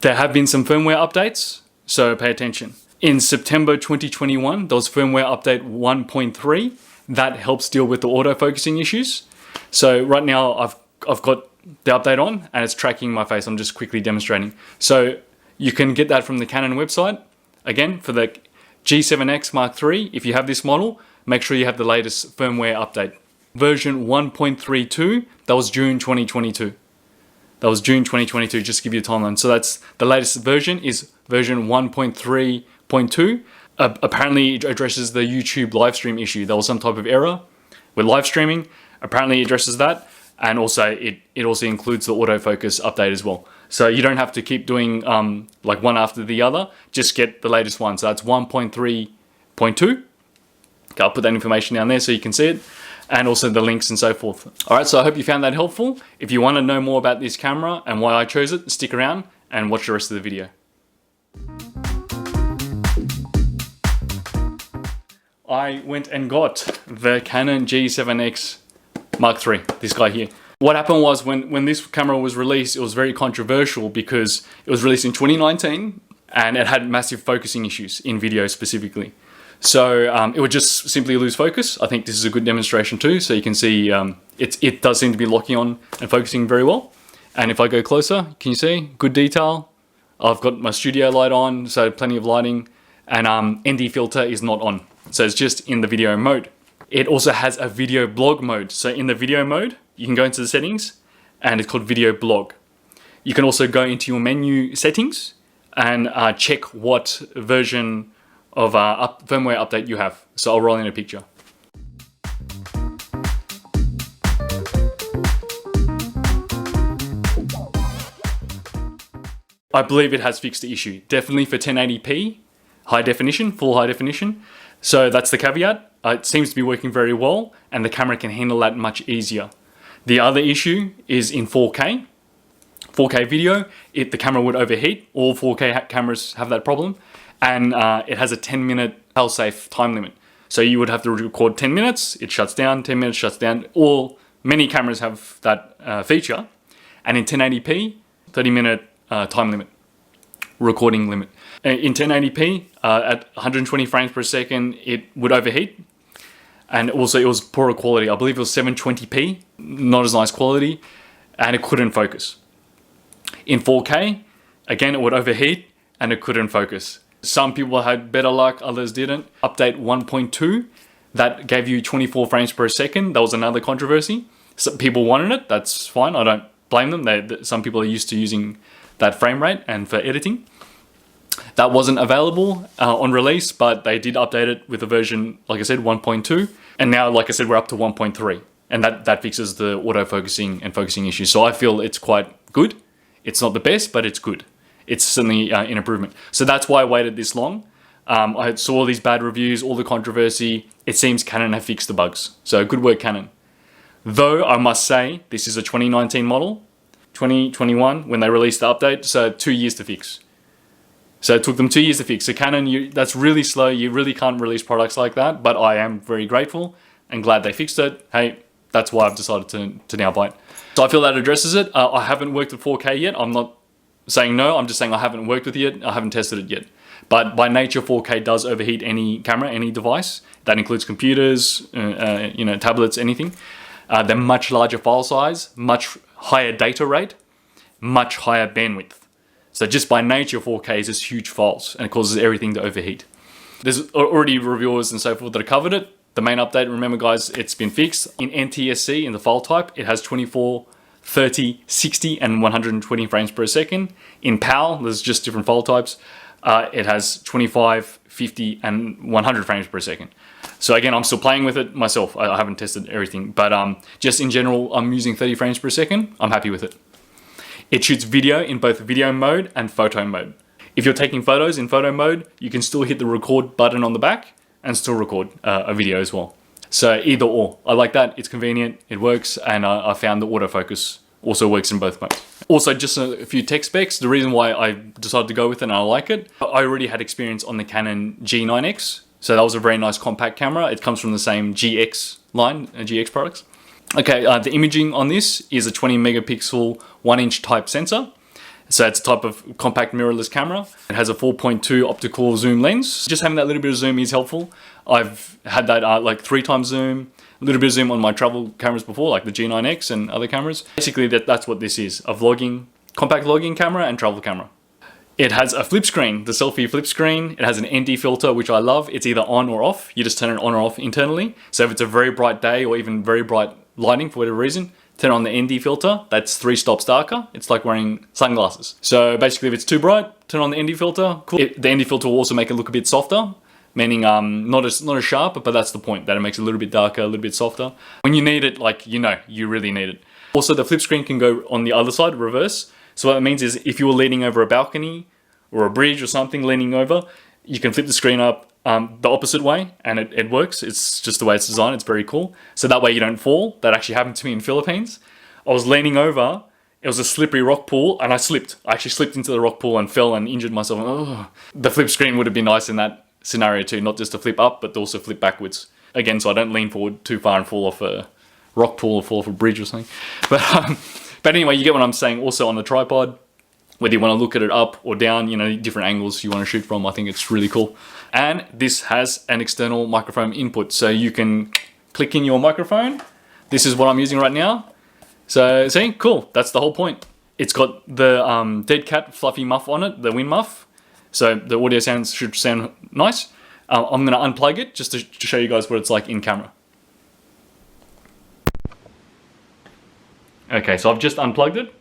There have been some firmware updates, so pay attention. In September 2021, there was firmware update 1.3 that helps deal with the autofocusing issues. So right now I've got the update on and it's tracking my face. I'm just quickly demonstrating. So you can get that from the Canon website. Again, for the G7X Mark III, if you have this model, make sure you have the latest firmware update. Version 1.32, that was June 2022. That was June 2022, just to give you a timeline. So that's the latest version is version 1.3.2. Apparently it addresses the YouTube live stream issue. There was some type of error with live streaming. Apparently it addresses that. And also it also includes the autofocus update as well. So you don't have to keep doing like one after the other. Just get the latest one. So that's 1.3.2. Okay, I'll put that information down there so you can see it. And also the links and so forth. All right, so I hope you found that helpful. If you want to know more about this camera and why I chose it, stick around and watch the rest of the video. I went and got the Canon G7X Mark III, this guy here. What happened was when this camera was released, it was very controversial because it was released in 2019 and it had massive focusing issues in video specifically. So it would just simply lose focus. I think this is a good demonstration too. So you can see it does seem to be locking on and focusing very well. And if I go closer, can you see? Good detail. I've got my studio light on, so plenty of lighting. And ND filter is not on. So it's just in the video mode. It also has a video blog mode. So in the video mode, you can go into the settings and it's called video blog. You can also go into your menu settings and check what version of firmware update you have. So I'll roll in a picture. I believe it has fixed the issue. Definitely for 1080p, high definition, full high definition. So that's the caveat. It seems to be working very well and the camera can handle that much easier. The other issue is in 4K. 4K video, the camera would overheat. All 4K cameras have that problem. And it has a 10-minute fail-safe time limit. So you would have to record 10 minutes, it shuts down, 10 minutes shuts down. Many cameras have that feature. And in 1080p, 30-minute time limit, recording limit. In 1080p, at 120 frames per second, it would overheat. And also it was poorer quality. I believe it was 720p, not as nice quality, and it couldn't focus. In 4K, again, it would overheat and it couldn't focus. Some people had better luck, others didn't. Update 1.2, that gave you 24 frames per second. That was another controversy. Some people wanted it, that's fine. I don't blame them. Some people are used to using that frame rate and for editing. That wasn't available on release, but they did update it with a version, like I said, 1.2. And now, like I said, we're up to 1.3. And that fixes the autofocusing and focusing issues. So I feel it's quite good. It's not the best, but it's good. It's certainly an improvement. So that's why I waited this long. I saw all these bad reviews, all the controversy. It seems Canon have fixed the bugs. So good work, Canon. Though I must say, this is a 2019 model, 2021 when they released the update, so 2 years to fix. So it took them 2 years to fix. So Canon, that's really slow. You really can't release products like that, but I am very grateful and glad they fixed it. Hey, that's why I've decided to now buy it. So I feel that addresses it. I haven't worked with 4K yet. I'm not saying no, I'm just saying I haven't worked with it yet. I haven't tested it yet. But by nature, 4K does overheat any camera, any device. That includes computers, tablets, anything. They're much larger file size, much higher data rate, much higher bandwidth. So just by nature, 4K is just huge files and it causes everything to overheat. There's already reviewers and so forth that have covered it. The main update, remember guys, it's been fixed. In NTSC, in the file type, it has 24, 30, 60, and 120 frames per second. In PAL, there's just different file types. It has 25, 50, and 100 frames per second. So again, I'm still playing with it myself. I haven't tested everything, but just in general, I'm using 30 frames per second. I'm happy with it. It shoots video in both video mode and photo mode. If you're taking photos in photo mode, you can still hit the record button on the back and still record a video as well. So either or. I like that. It's convenient, it works, and I found the autofocus also works in both modes. Also, just a few tech specs. The reason why I decided to go with it and I like it, I already had experience on the Canon G9X. So that was a very nice compact camera. It comes from the same GX line, GX products. Okay, the imaging on this is a 20 megapixel 1-inch type sensor. So it's a type of compact mirrorless camera. It has a 4.2 optical zoom lens. Just having that little bit of zoom is helpful. I've had that like 3 times zoom, a little bit of zoom on my travel cameras before, like the G9X and other cameras. Basically, that's what this is, a vlogging, compact vlogging camera and travel camera. It has a flip screen, the selfie flip screen. It has an ND filter, which I love. It's either on or off. You just turn it on or off internally. So if it's a very bright day or even very bright lighting for whatever reason, turn on the ND filter. That's 3 stops darker. It's like wearing sunglasses. So basically, if it's too bright, turn on the ND filter. Cool. The ND filter will also make it look a bit softer, meaning not as sharp, but that's the point, that it makes it a little bit darker, a little bit softer. When you need it, like, you really need it. Also, the flip screen can go on the other side, reverse. So what that means is if you were leaning over a balcony or a bridge or something, leaning over, you can flip the screen up the opposite way, and it works. It's just the way it's designed. It's very cool. So that way you don't fall. That actually happened to me in Philippines. I was leaning over, it was a slippery rock pool, and I slipped. I actually slipped into the rock pool and fell and injured myself. Oh. The flip screen would have been nice in that scenario too, not just to flip up, but also flip backwards. Again, so I don't lean forward too far and fall off a rock pool or fall off a bridge or something. But anyway, you get what I'm saying. Also on the tripod, whether you want to look at it up or down, different angles you want to shoot from, I think it's really cool. And this has an external microphone input, so you can click in your microphone. This is what I'm using right now. So see, cool, that's the whole point. It's got the dead cat fluffy muff on it, the wind muff. So the audio sounds should sound nice. I'm gonna unplug it just to show you guys what it's like in camera. Okay, so I've just unplugged it.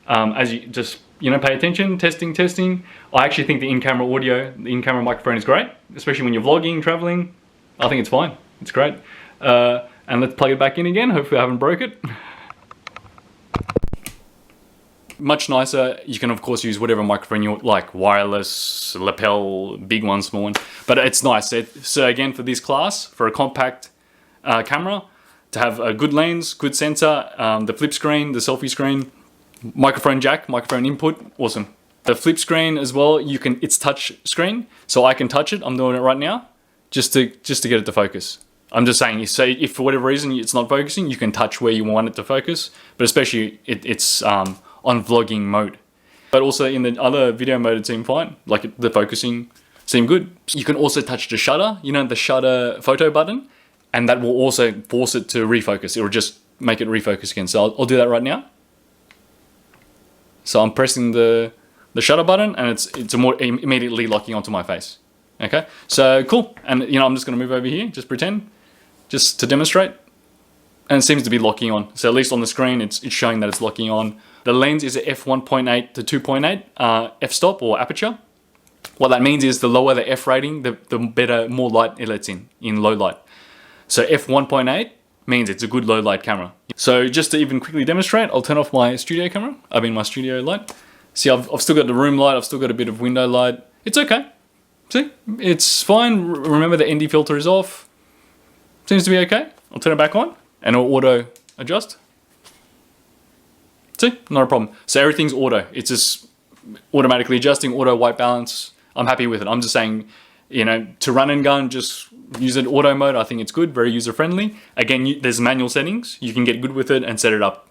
As you just, pay attention, testing. I actually think the in-camera audio, the in-camera microphone is great, especially when you're vlogging, traveling. I think it's fine, it's great. And let's plug it back in again. Hopefully I haven't broke it. Much nicer. You can of course use whatever microphone you like, wireless, lapel, big one, small one, but it's nice. So again, for this class, for a compact camera, to have a good lens, good sensor, the flip screen, the selfie screen, microphone jack, microphone input, awesome. The flip screen as well, it's touch screen, so I can touch it. I'm doing it right now, just to get it to focus. I'm just saying, if for whatever reason it's not focusing, you can touch where you want it to focus, but especially it's on vlogging mode. But also in the other video mode, it seemed fine. Like the focusing seemed good. You can also touch the shutter, the shutter photo button, and that will also force it to refocus. It will just make it refocus again. So I'll do that right now. So I'm pressing the shutter button, and it's immediately locking onto my face. Okay, so cool. And I'm just gonna move over here, just pretend, just to demonstrate. And it seems to be locking on. So at least on the screen, it's showing that it's locking on. The lens is a f1.8 to 2.8 f-stop or aperture. What that means is the lower the f rating, the better, more light it lets in low light. So f1.8 means it's a good low light camera. So just to even quickly demonstrate, I'll turn off my studio camera. My studio light. See, I've still got the room light. I've still got a bit of window light. It's okay. See, it's fine. Remember the ND filter is off. Seems to be okay. I'll turn it back on and it'll auto adjust. See, not a problem. So everything's auto. It's just automatically adjusting, auto white balance. I'm happy with it. I'm just saying, to run and gun, just use it auto mode. I think it's good, very user friendly. Again, there's manual settings. You can get good with it and set it up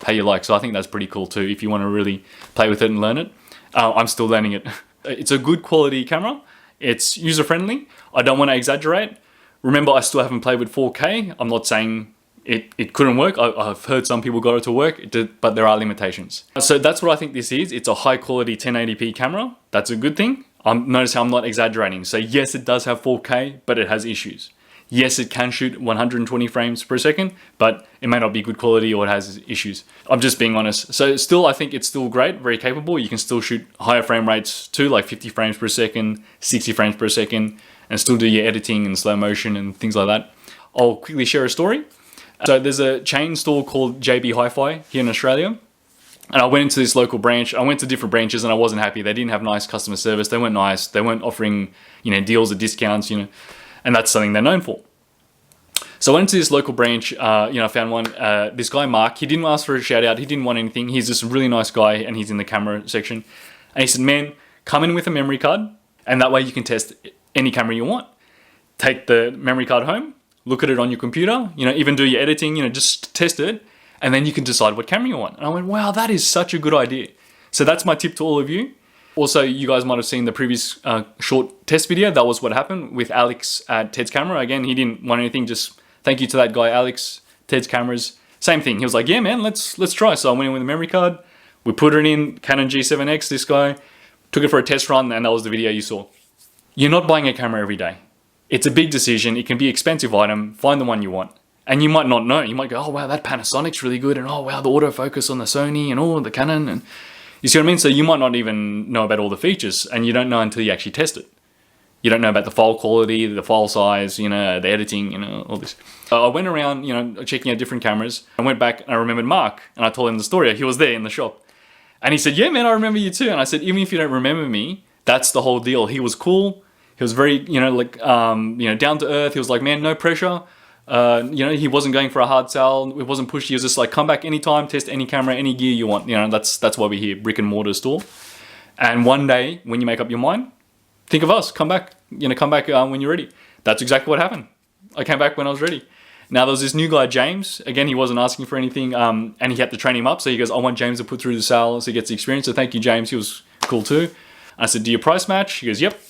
how you like. So I think that's pretty cool too, if you want to really play with it and learn it. I'm still learning it. It's a good quality camera. It's user friendly. I don't want to exaggerate. Remember, I still haven't played with 4K. I'm not saying it couldn't work. I've heard some people got it to work, but there are limitations. So that's what I think this is. It's a high quality 1080p camera. That's a good thing. Notice how I'm not exaggerating. So yes, it does have 4K, but it has issues. Yes, it can shoot 120 frames per second, but it may not be good quality or it has issues. I'm just being honest. So still, I think it's still great, very capable. You can still shoot higher frame rates too, like 50 frames per second, 60 frames per second, and still do your editing and slow motion and things like that. I'll quickly share a story. So there's a chain store called JB Hi-Fi here in Australia. And I went into this local branch. I went to different branches and I wasn't happy. They didn't have nice customer service. They weren't nice. They weren't offering, deals or discounts, and that's something they're known for. So I went to this local branch, I found one, this guy, Mark, he didn't ask for a shout out. He didn't want anything. He's just a really nice guy and he's in the camera section. And he said, man, come in with a memory card and that way you can test any camera you want. Take the memory card home, look at it on your computer, even do your editing, just test it. And then you can decide what camera you want. And I went, wow, that is such a good idea. So that's my tip to all of you. Also, you guys might have seen the previous short test video. That was what happened with Alex at Ted's Camera. Again, he didn't want anything, just thank you to that guy, Alex, Ted's Cameras. Same thing. He was like, yeah, man, let's try. So I went in with a memory card. We put it in, Canon G7X, this guy. Took it for a test run, and that was the video you saw. You're not buying a camera every day. It's a big decision. It can be an expensive item. Find the one you want. And you might not know. You might go, oh, wow, that Panasonic's really good. And oh, wow, the autofocus on the Sony and oh, the Canon. And you see what I mean? So you might not even know about all the features, and you don't know until you actually test it. You don't know about the file quality, the file size, you know, the editing, you know, all this. I went around, you know, checking out different cameras. I went back and I remembered Mark, and I told him the story. He was there in the shop. And he said, yeah, man, I remember you too. And I said, even if you don't remember me, that's the whole deal. He was cool. He was very, you know, like, down to earth. He was like, man, no pressure. He wasn't going for a hard sell. It wasn't pushy. He was just like, come back anytime, test any camera, any gear you want. You know, that's why we're here, brick and mortar store. And one day, when you make up your mind, think of us. Come back. Come back when you're ready. That's exactly what happened. I came back when I was ready. Now, there was this new guy, James. Again, he wasn't asking for anything, and he had to train him up. So he goes, I want James to put through the sale so he gets the experience. So thank you, James. He was cool too. I said, do you price match? He goes, yep.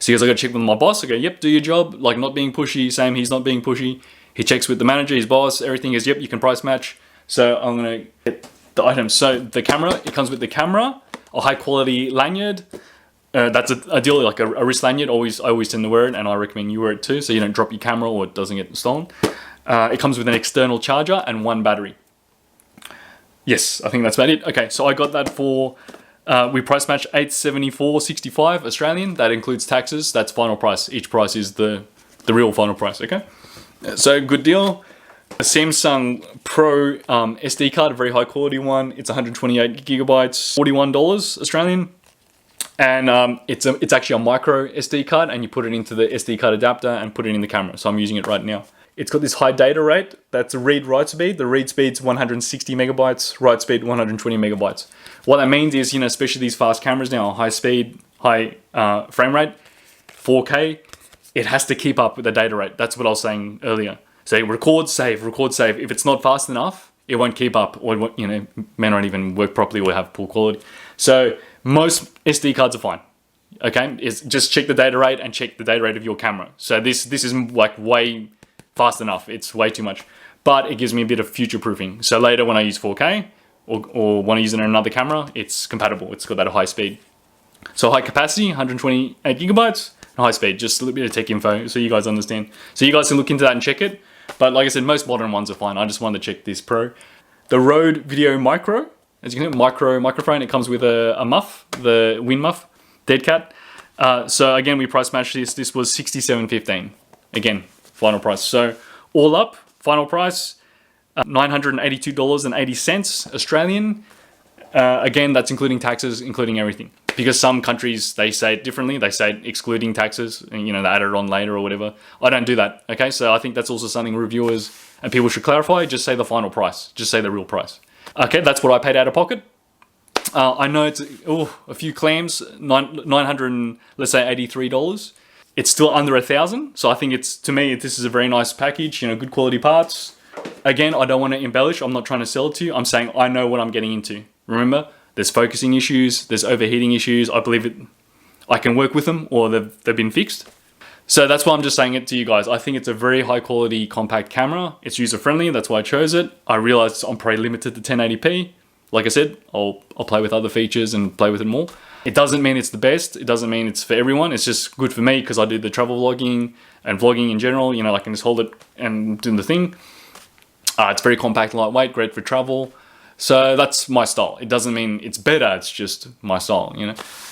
So he goes, I got to check with my boss. I go, yep, do your job. Like, not being pushy. Same, he's not being pushy. He checks with the manager, his boss, everything is, yep, you can price match. So I'm going to get the items. So the camera, it comes with the camera, a high quality lanyard. That's a deal, like a wrist lanyard. I always tend to wear it, and I recommend you wear it too, so you don't drop your camera or it doesn't get stolen. It comes with an external charger and one battery. Yes, I think that's about it. Okay, so I got that for, we price match $874.65 Australian. That includes taxes. That's final price. Each price is the real final price, okay? So good deal. A Samsung Pro SD card, a very high quality one. It's 128 gigabytes, $41 Australian. And it's actually a micro SD card, and you put it into the SD card adapter and put it in the camera. So I'm using it right now. It's got this high data rate. That's a read-write speed. The read speed's 160 megabytes, write speed 120 megabytes. What that means is, especially these fast cameras now, high speed, high frame rate, 4K, it has to keep up with the data rate. That's what I was saying earlier. So record, save, record, save. If it's not fast enough, it won't keep up, or may not even work properly or have poor quality. So most SD cards are fine. Okay, it's just check the data rate and check the data rate of your camera. So this is like way fast enough. It's way too much, but it gives me a bit of future proofing. So later when I use 4K or want to use it in another camera, it's compatible. It's got that high speed. So high capacity, 128 gigabytes, and high speed. Just a little bit of tech info so you guys understand. So you guys can look into that and check it. But like I said, most modern ones are fine. I just wanted to check this Pro. The Rode VideoMicro, as you can see, microphone. It comes with a muff, the Win muff, dead cat. So again, we price matched this. This was $67.15. Again, final price. So all up, final price, $982.80 Australian. Again, that's including taxes, including everything. Because some countries, they say it differently. They say it excluding taxes, and they add it on later or whatever. I don't do that, okay? So I think that's also something reviewers and people should clarify. Just say the final price. Just say the real price. Okay, that's what I paid out of pocket. I know it's a few clams, let's say $83. It's still under $1,000. So I think to me, this is a very nice package, good quality parts. Again, I don't want to embellish. I'm not trying to sell it to you. I'm saying I know what I'm getting into. Remember, there's focusing issues, there's overheating issues. I believe I can work with them, or they've been fixed. So that's why I'm just saying it to you guys. I think it's a very high quality compact camera. It's user friendly. That's why I chose it. I realized I'm probably limited to 1080p. Like I said, I'll play with other features and play with it more. It doesn't mean it's the best. It doesn't mean it's for everyone. It's just good for me because I do the travel vlogging and vlogging in general. I can just hold it and do the thing. It's very compact, lightweight, great for travel. So that's my style. It doesn't mean it's better. It's just my style,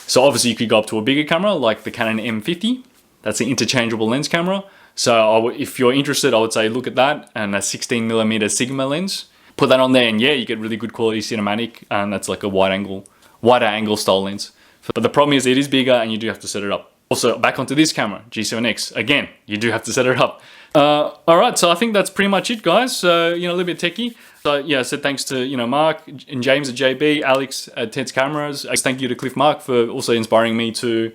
So obviously you could go up to a bigger camera like the Canon M50. That's an interchangeable lens camera. So if you're interested, I would say look at that, and a 16mm Sigma lens. Put that on there, and yeah, you get really good quality cinematic, and that's like a wider angle style lens. But the problem is it is bigger, and you do have to set it up. Also, back onto this camera, G7X. Again, you do have to set it up. All right, so I think that's pretty much it, guys. So, a little bit techie. So, yeah, I said thanks to, Mark and James at JB, Alex at Ted's Cameras. Thank you to Cliff Mark for also inspiring me to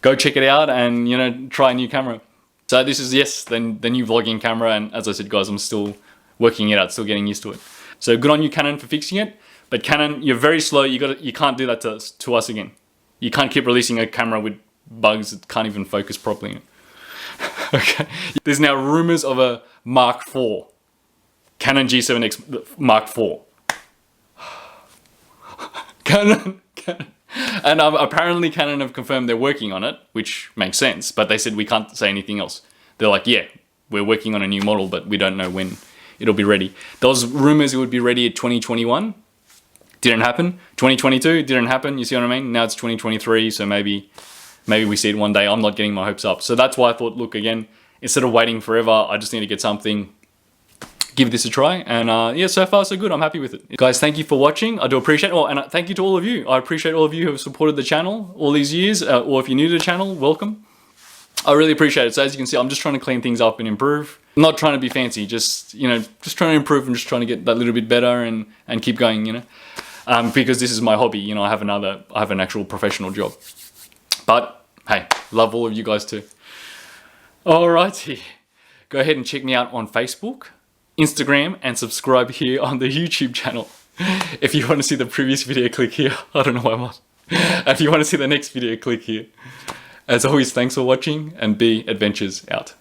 go check it out and, try a new camera. So this is, yes, the new vlogging camera. And as I said, guys, I'm still working it out, still getting used to it. So good on you, Canon, for fixing it. But Canon, you're very slow. You can't do that to us again. You can't keep releasing a camera with bugs that can't even focus properly. Okay. There's now rumors of a Mark IV. Canon G7X Mark IV. Canon. And apparently Canon have confirmed they're working on it, which makes sense. But they said we can't say anything else. They're like, yeah, we're working on a new model, but we don't know when it'll be ready. There was rumors it would be ready at 2021. Didn't happen. 2022 didn't happen. You see what I mean? Now it's 2023, so maybe we see it one day. I'm not getting my hopes up. So that's why I thought, look, again, instead of waiting forever, I just need to get something, give this a try. And yeah, so far so good. I'm happy with it. Guys, thank you for watching. I do appreciate it. Oh, and thank you to all of you. I appreciate all of you who have supported the channel all these years. Or if you're new to the channel, welcome. I really appreciate it. So as you can see, I'm just trying to clean things up and improve. I'm not trying to be fancy, just, you know, just trying to improve and just trying to get that little bit better and keep going, you know. Because this is my hobby, you know, I have an actual professional job. But hey, love all of you guys too. Alrighty, go ahead and check me out on Facebook, Instagram, and subscribe here on the YouTube channel. If you want to see the previous video, click here. I don't know why I'm on. If you want to see the next video, click here. As always, thanks for watching, and be adventures out.